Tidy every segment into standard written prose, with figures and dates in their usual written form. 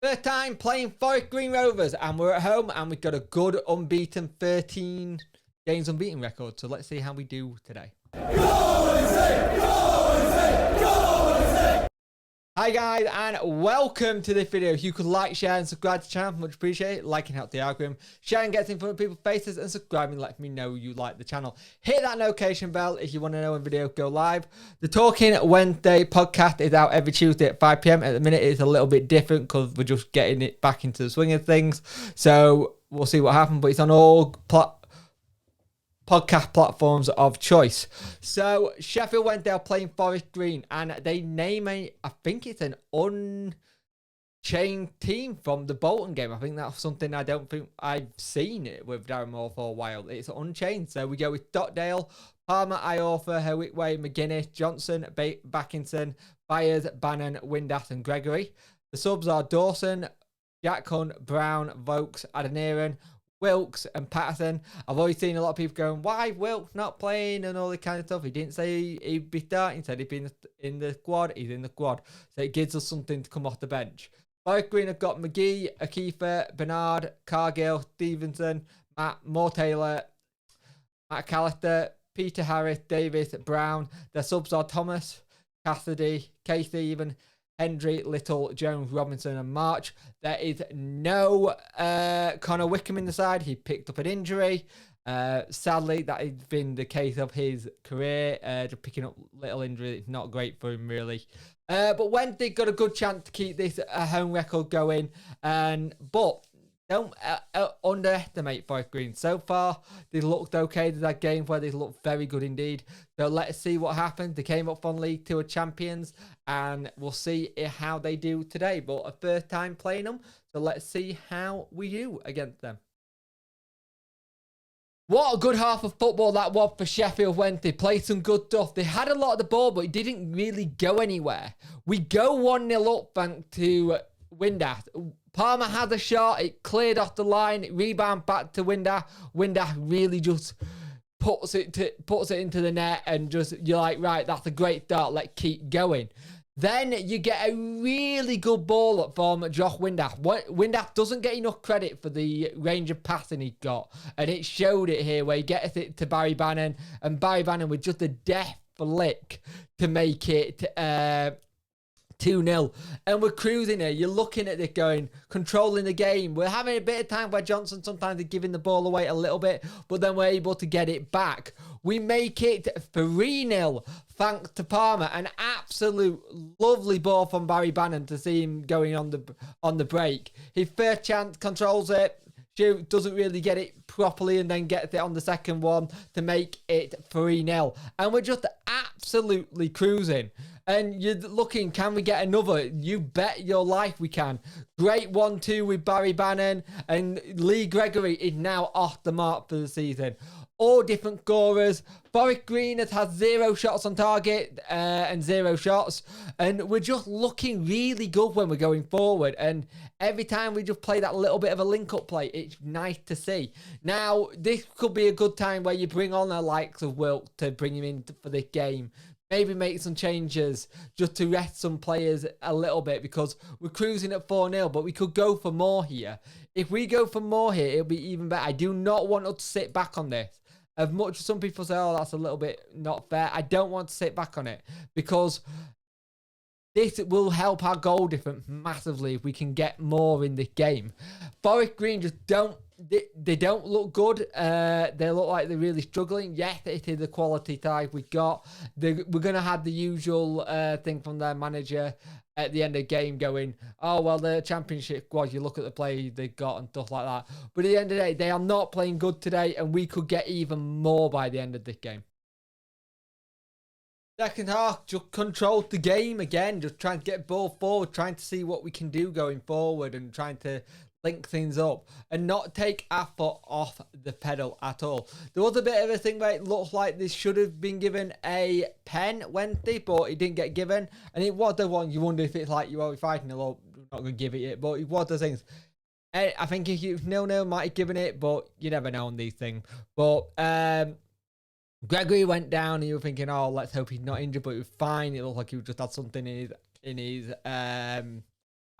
First time playing Forest Green Rovers, and we're at home, and we've got a good unbeaten 13 games unbeaten record. So let's see how we do today. Hi guys, and welcome to this video. If you could like, share, and subscribe to the channel, much appreciated. Liking helps the algorithm. Sharing gets in front of people's faces, and subscribing lets me know you like the channel. Hit that notification bell if you want to know when videos go live. The Talking Wednesday podcast is out every Tuesday at 5 PM. At the minute, it's a little bit different because we're just getting it back into the swing of things. So we'll see what happens, but it's on all podcast platforms of choice. So Sheffield Wednesday are playing Forest Green, and they name I think it's an unchained team from the Bolton game. I think that's something I don't think I've seen it with Darren Moore for a while. It's unchained. So we go with Stockdale, Palmer, Iorfa, Herwickway, McGuinness, Johnson, Backinson, Byers, Bannon, Windass, and Gregory. The subs are Dawson, Jack Hunt, Brown, Vokes, Adeniran, Wilkes and Patterson. I've always seen a lot of people going, why Wilkes not playing and all that kind of stuff. He didn't say he'd be starting. He said he'd be in the squad. He's in the squad. So it gives us something to come off the bench. Forest Green have got McGee, Akifa, Bernard, Cargill, Stevenson, Matt, Moore Taylor, Matt Callister, Peter Harris, Davis, Brown. Their subs are Thomas, Cassidy, Casey even, Hendry, Little, Jones, Robinson, and March. There is no Connor Wickham in the side. He picked up an injury. Sadly, that has been the case of his career. Just picking up little injury. It's not great for him, really. But Wednesday got a good chance to keep this home record going. But don't underestimate Forest Green. So far, they looked okay. There's that game where they looked very good indeed. So let's see what happens. They came up from League 2 champions, and we'll see how they do today. But a first time playing them, so let's see how we do against them. What a good half of football that was for Sheffield Wednesday. Played some good stuff. They had a lot of the ball, but it didn't really go anywhere. We go 1-0 up thanks to Windass. Palmer had a shot. It cleared off the line. Rebound back to Windass. Windass really just puts it into the net, and just you're like, right, that's a great start. Let's keep going. Then you get a really good ball up from Josh Windass. Windass doesn't get enough credit for the range of passing he got, and it showed it here where he gets it to Barry Bannon, and Barry Bannon with just a deft flick to make it 2-0, and we're cruising here. You're looking at it going, controlling the game. We're having a bit of time where Johnson sometimes is giving the ball away a little bit, but then we're able to get it back. We make it 3-0 thanks to Palmer. An absolute lovely ball from Barry Bannon to see him going on the break. His first chance, controls it, doesn't really get it properly, and then gets it on the second one to make it 3-0. And we're just absolutely cruising. And you're looking, can we get another? You bet your life we can. Great 1-2 with Barry Bannon, and Lee Gregory is now off the mark for the season. All different scorers. Forest Green has had 0 shots on target and 0 shots. And we're just looking really good when we're going forward. And every time we just play that little bit of a link-up play, it's nice to see. Now, this could be a good time where you bring on the likes of Wilt to bring him in for this game. Maybe make some changes just to rest some players a little bit, because we're cruising at 4-0, but we could go for more here. If we go for more here, it'll be even better. I do not want us to sit back on this. As much as some people say, oh, that's a little bit not fair, I don't want to sit back on it, because this will help our goal difference massively if we can get more in this game. Forest Green just don't look good. They look like they're really struggling. Yes, it is the quality type we got. We're going to have the usual thing from their manager at the end of the game going, oh, well, the championship squad, you look at the play they got and stuff like that. But at the end of the day, they are not playing good today, and we could get even more by the end of this game. Second half, just controlled the game again, just trying to get ball forward, trying to see what we can do going forward, and trying to link things up and not take our foot off the pedal at all. There was a bit of a thing where it looked like this should have been given a pen Wednesday, but it didn't get given. And it was the one you wonder if it's like you are fighting a lot, not going to give it yet, but it was the things. I think if you no might have given it, but you never know on these things. But Gregory went down, and you were thinking, oh, let's hope he's not injured, but he was fine. It looked like he just had something in his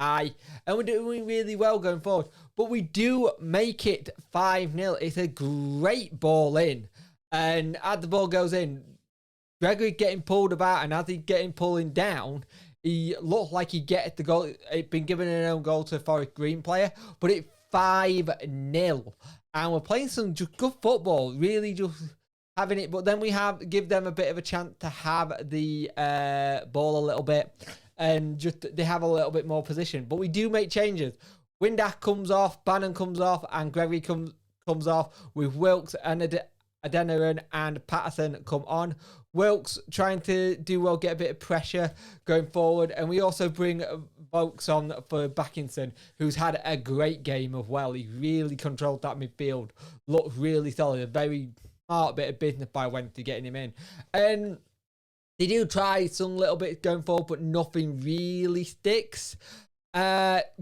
Aye, and we're doing really well going forward. But we do make it 5-0. It's a great ball in. And as the ball goes in, Gregory getting pulled about, and as he's getting pulling down, he looked like he get the goal. It'd been given an own goal to a Forest Green player, but it's 5-0. And we're playing some just good football, really just having it. But then we give them a bit of a chance to have the ball a little bit. And just they have a little bit more position. But we do make changes. Windass comes off, Bannon comes off, and Gregory comes off with Wilkes and Adeniran and Patterson come on. Wilkes trying to do well, get a bit of pressure going forward. And we also bring Wilkes on for Backinson, who's had a great game as well. He really controlled that midfield. Looked really solid. A very smart bit of business by Wednesday getting him in. And they do try some little bit going forward, but nothing really sticks.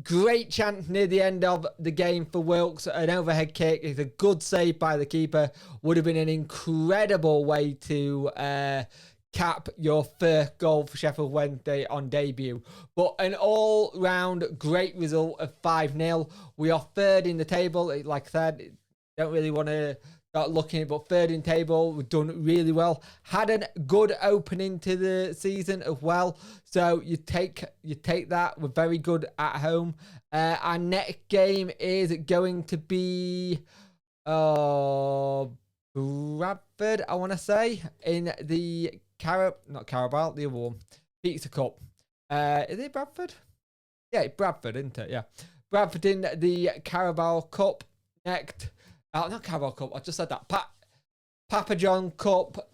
Great chance near the end of the game for Wilkes. An overhead kick is a good save by the keeper. Would have been an incredible way to cap your first goal for Sheffield Wednesday on debut. But an all-round great result of 5-0. We are third in the table. Like I said, don't really want to start looking, but third in table. We've done really well. Had a good opening to the season as well. So you take that. We're very good at home. Our next game is going to be Bradford, I want to say, in the not Carabao, the other one, Pizza Cup. Is it Bradford? Yeah, it's Bradford, isn't it? Yeah, Bradford in the Carabao Cup next. Not Carabao Cup, I just said that. Papa John Cup.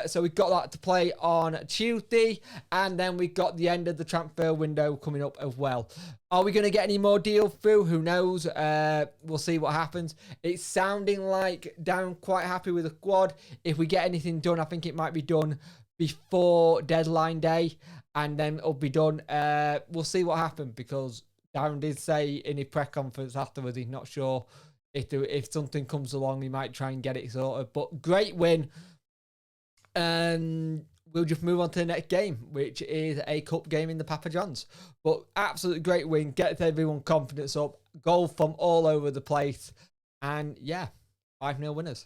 So we've got that to play on Tuesday. And then we've got the end of the transfer window coming up as well. Are we going to get any more deals through? Who knows? We'll see what happens. It's sounding like Darren quite happy with the squad. If we get anything done, I think it might be done before deadline day. And then it'll be done. We'll see what happens, because Darren did say in his press conference afterwards he's not sure. If something comes along, he might try and get it sorted. But great win. And we'll just move on to the next game, which is a cup game in the Papa John's. But absolutely great win. Gets everyone confidence up. Goal from all over the place. And yeah, 5-0 winners.